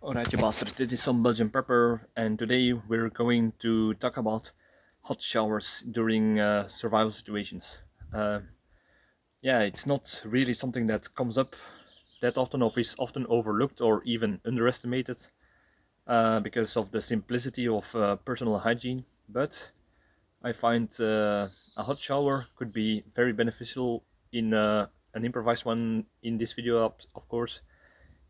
Alright, you bastards, this is Some-Belgian-prepper, and today we're going to talk about hot showers during survival situations. Uh, yeah, it's not really something that comes up that often, or is often overlooked or even underestimated because of the simplicity of personal hygiene, but I find a hot shower could be very beneficial in an improvised one in this video, of course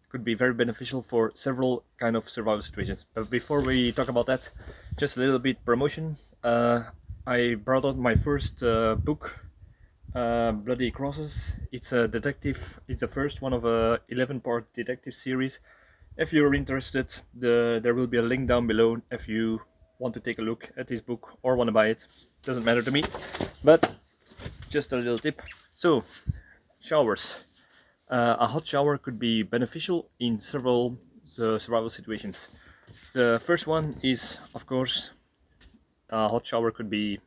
could be very beneficial for several kind of survival situations. But before we talk about that, just a little bit promotion. I brought out my first book, Bloody Crosses. It's a detective. It's the first one of a 11-part detective series. If you're interested, there will be a link down below if you want to take a look at this book or want to buy it. Doesn't matter to me, but just a little tip. So, showers. A hot shower could be beneficial in several survival situations. The first one is, of course, a hot shower could be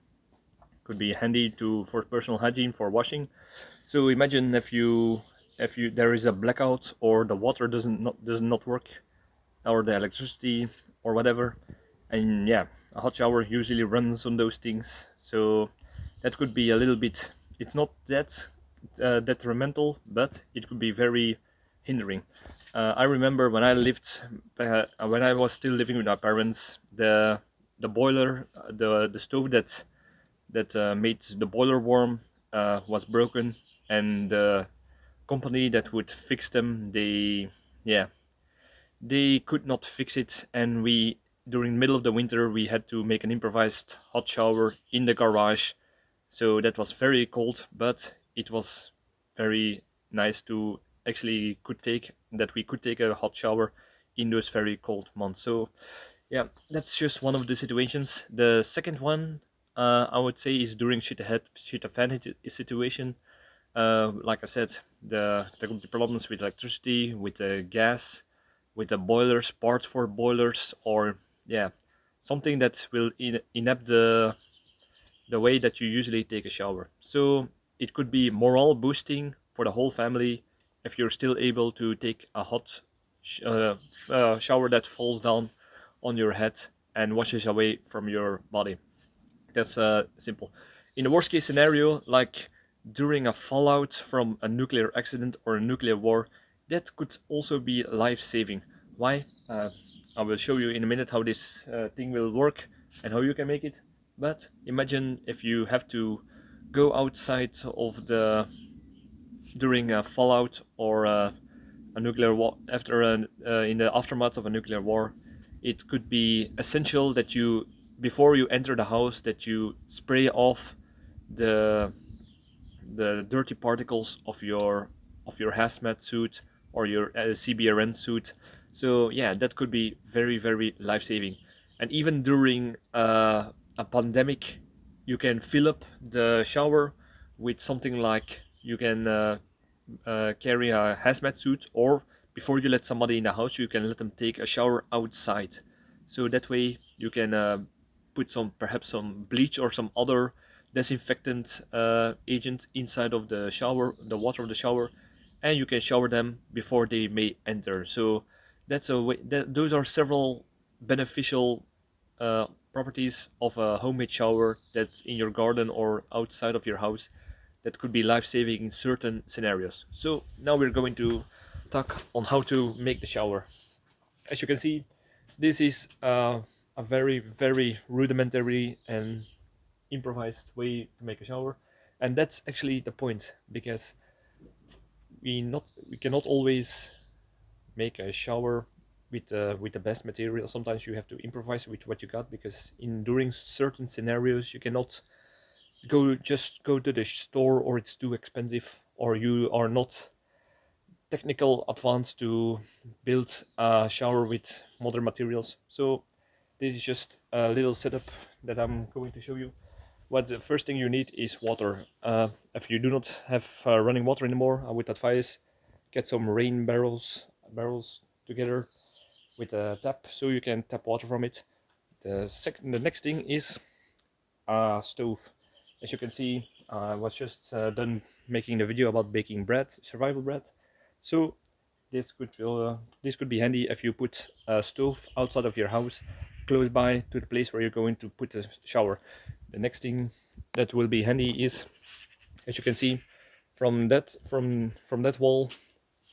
handy for personal hygiene for washing. So imagine if you there is a blackout or the water does not work or the electricity or whatever, and yeah, a hot shower usually runs on those things. So that could be a little bit. It's not that detrimental, but it could be very hindering. I remember when I was still living with my parents, the boiler, the stove that made the boiler warm was broken, and the company that would fix them, yeah, they could not fix it, and we during the middle of the winter we had to make an improvised hot shower in the garage. So that was very cold, but it was very nice to actually we could take a hot shower in those very cold months. So yeah, that's just one of the situations. The second one, I would say, is during shit a fan situation. Like I said, there could be problems with electricity, with the gas, with the boilers, parts for boilers, or yeah, something that will inept the way that you usually take a shower. So it could be morale boosting for the whole family if you're still able to take a hot shower that falls down on your head and washes away from your body. That's simple. In the worst case scenario, like during a fallout from a nuclear accident or a nuclear war, that could also be life saving. Why? I will show you in a minute how this thing will work and how you can make it. But imagine if you have to go outside of the during a fallout or a nuclear war in the aftermath of a nuclear war. It could be essential that you, before you enter the house, that you spray off the the dirty particles of your hazmat suit or your CBRN suit. So yeah, that could be very life saving. And even during a pandemic, you can fill up the shower with something like you can carry a hazmat suit, or before you let somebody in the house, you can let them take a shower outside. So that way you can put perhaps some bleach or some other disinfectant agent inside of the shower, the water of the shower, and you can shower them before they may enter. So that's a way. Those are several beneficial properties of a homemade shower that's in your garden or outside of your house that could be life-saving in certain scenarios. So now we're going to talk on how to make the shower. As you can see, this is a very rudimentary and improvised way to make a shower, and that's actually the point, because we cannot always make a shower with the best material. Sometimes you have to improvise with what you got, because in during certain scenarios you cannot go to the store, or it's too expensive, or you are not technical advanced to build a shower with modern materials. So this is just a little setup that I'm going to show you. What the first thing you need is water. If you do not have running water anymore, I would advise get some rain barrels together with a tap, so you can tap water from it. The next thing is a stove. As you can see, I was just done making the video about baking bread, survival bread. So this could be handy if you put a stove outside of your house, close by to the place where you're going to put a shower. The next thing that will be handy is, as you can see, from that wall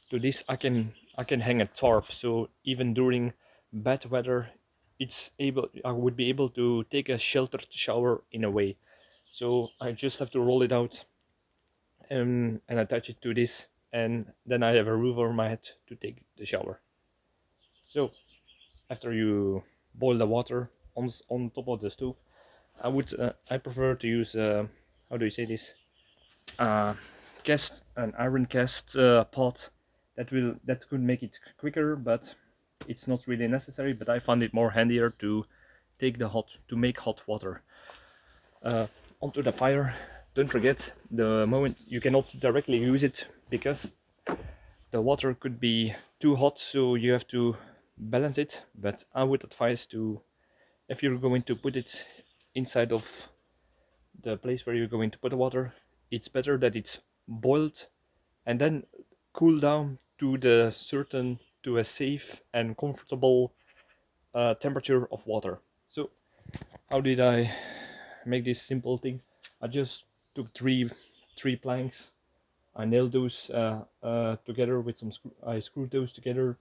to this, I can hang a tarp. So even during bad weather, I would be able to take a sheltered shower in a way. So I just have to roll it out and attach it to this, and then I have a roof over my head to take the shower. So after you boil the water on top of the stove, I prefer to use how do you say this, uh, an iron cast pot. That could make it quicker, but it's not really necessary. But I find it more handier to make hot water onto the fire. Don't forget, the moment you cannot directly use it because the water could be too hot, so you have to balance it. But I would advise to, if you're going to put it inside of the place where you're going to put the water, it's better that it's boiled and then cool down to a safe and comfortable temperature of water. So how did I make this simple thing? I just took three planks. I nailed those together with I screwed those together,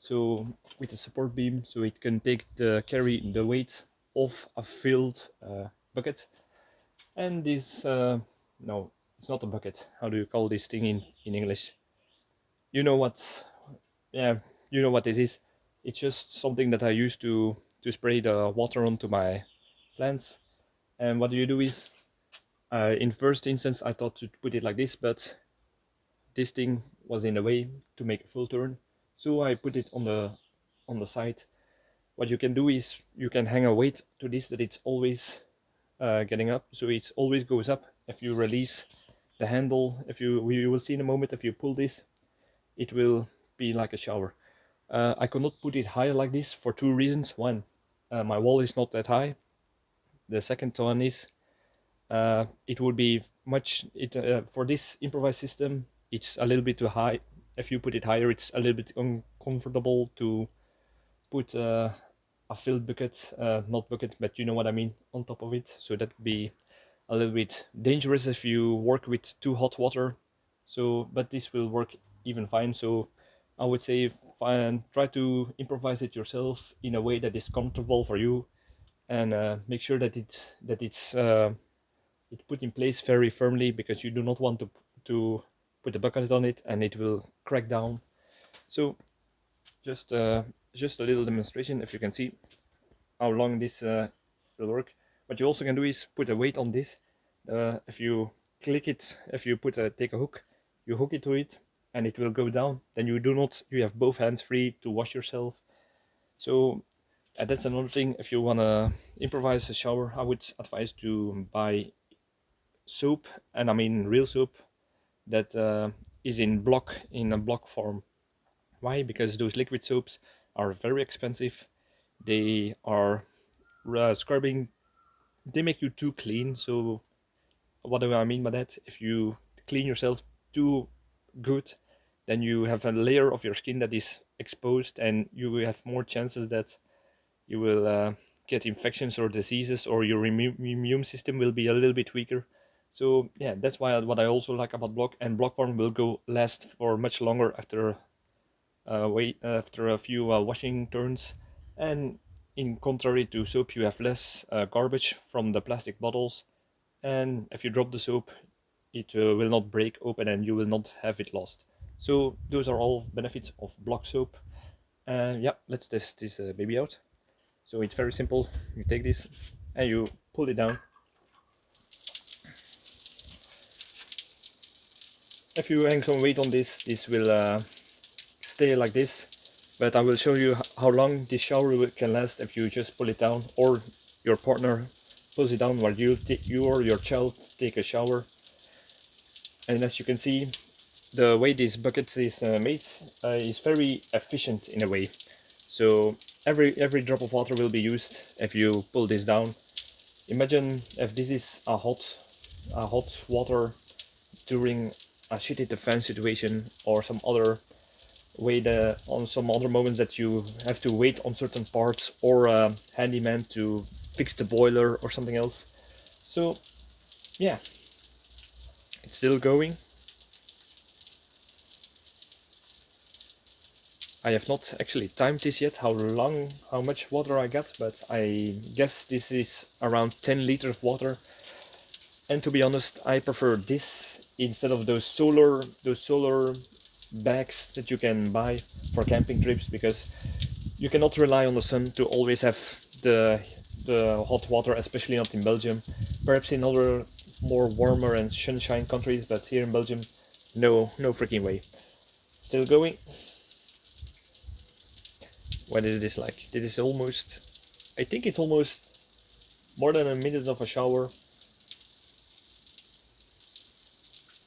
so with a support beam, so it can carry the weight of a filled bucket. And this no, it's not a bucket. How do you call this thing in English? You know what? Yeah, you know what this is. It's just something that I use to spray the water onto my plants. And what you do is, in first instance, I thought to put it like this, but this thing was in the way to make a full turn, so I put it on the side. What you can do is you can hang a weight to this that it's always getting up, so it always goes up. If you release the handle, if you will see in a moment, if you pull this, it will be like a shower. I could not put it higher like this for two reasons. One, my wall is not that high. The second one is it would be for this improvised system, it's a little bit too high. If you put it higher, it's a little bit uncomfortable to put a filled bucket, not bucket, but you know what I mean, on top of it. So that would be a little bit dangerous if you work with too hot water. So, but this will work even fine. So I would say try to improvise it yourself in a way that is comfortable for you, and make sure that it's put in place very firmly, because you do not want to put the bucket on it and it will crack down. So just a little demonstration, if you can see how long this will work. What you also can do is put a weight on this. If you click it, if you take a hook, you hook it to it and it will go down. Then you have both hands free to wash yourself. So that's another thing. If you want to improvise a shower, I would advise to buy soap, and I mean real soap, that is in a block form. Why? Because those liquid soaps are very expensive. They are scrubbing. They make you too clean. So what do I mean by that? If you clean yourself too good, then you have a layer of your skin that is exposed, and you have more chances that you will get infections or diseases, or your immune system will be a little bit weaker. So yeah, that's why what I also like about block, and block form will last for much longer after after a few washing turns. And in contrary to soap, you have less garbage from the plastic bottles, and if you drop the soap, it will not break open and you will not have it lost. So those are all benefits of block soap. Yeah, let's test this baby out. So it's very simple. You take this and you pull it down. If you hang some weight on this, this will stay like this. But I will show you how long this shower can last if you just pull it down, or your partner pulls it down while you or your child take a shower. And as you can see, the way this bucket is made is very efficient in a way. So every drop of water will be used if you pull this down. Imagine if this is a hot water during a SHTF situation or some other wait on some other moments that you have to wait on certain parts, or a handyman to fix the boiler or something else. So yeah, it's still going. I have not actually timed this yet, how much water I got, but I guess this is around 10 liters of water. And to be honest, I prefer this instead of those solar bags that you can buy for camping trips, because you cannot rely on the sun to always have the hot water, especially not in Belgium. Perhaps in other more warmer and sunshine countries, but here in Belgium, no freaking way. Still going. What is this like? This is almost, I think it's almost more than a minute of a shower.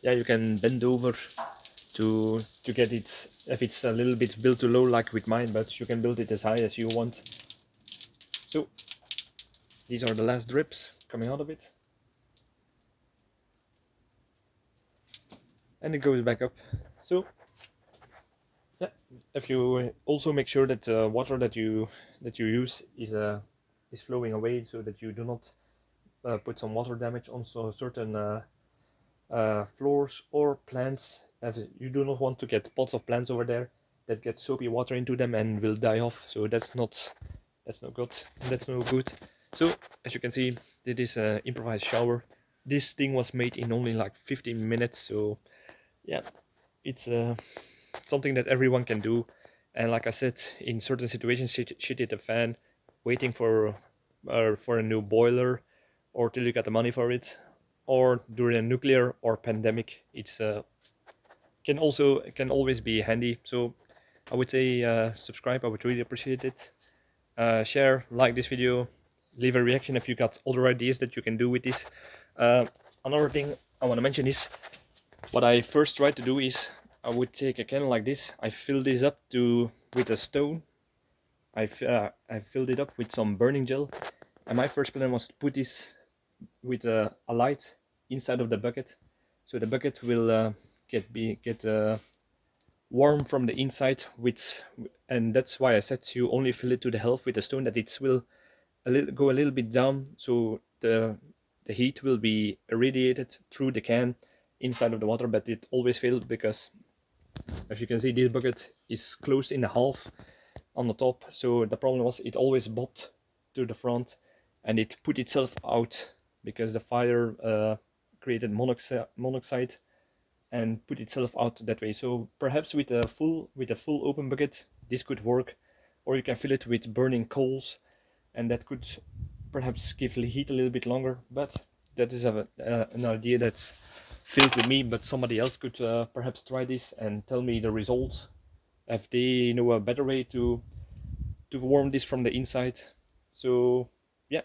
Yeah, you can bend over to get it, if it's a little bit built too low like with mine, but you can build it as high as you want. So these are the last drips coming out of it, and it goes back up. So yeah, if you also make sure that the water that you use is flowing away, so that you do not put some water damage on certain floors or plants. You do not want to get pots of plants over there that get soapy water into them and will die off. So that's not good. That's no good. So as you can see, this is an improvised shower. This thing was made in only like 15 minutes. So yeah, it's something that everyone can do. And like I said, in certain situations, shit hit the fan, waiting for a new boiler, or till you get the money for it, or during a nuclear or pandemic, it's can always be handy. So I would say subscribe. I would really appreciate it. Share, like this video, leave a reaction if you got other ideas that you can do with this. Another thing I want to mention is, what I first tried to do is, I would take a can like this. I fill this up with a stone. I filled it up with some burning gel, and my first plan was to put this with a light inside of the bucket, so the bucket will get warm from the inside. And that's why I said you only fill it to the half with a stone, that it will go a little bit down, so the heat will be irradiated through the can inside of the water. But it always failed, because as you can see, this bucket is closed in half on the top. So the problem was, it always bobbed to the front, and it put itself out because the fire created monoxide and put itself out that way. So perhaps with a full open bucket, this could work, or you can fill it with burning coals, and that could perhaps give heat a little bit longer. But that is an idea that's filled with me, but somebody else could perhaps try this and tell me the results, if they know a better way to warm this from the inside. So yeah,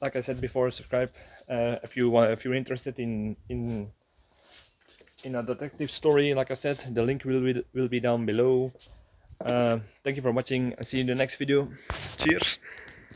like I said before, subscribe if you're interested in a detective story. Like I said, the link will be down below. Thank you for watching. I'll see you in the next video. Cheers.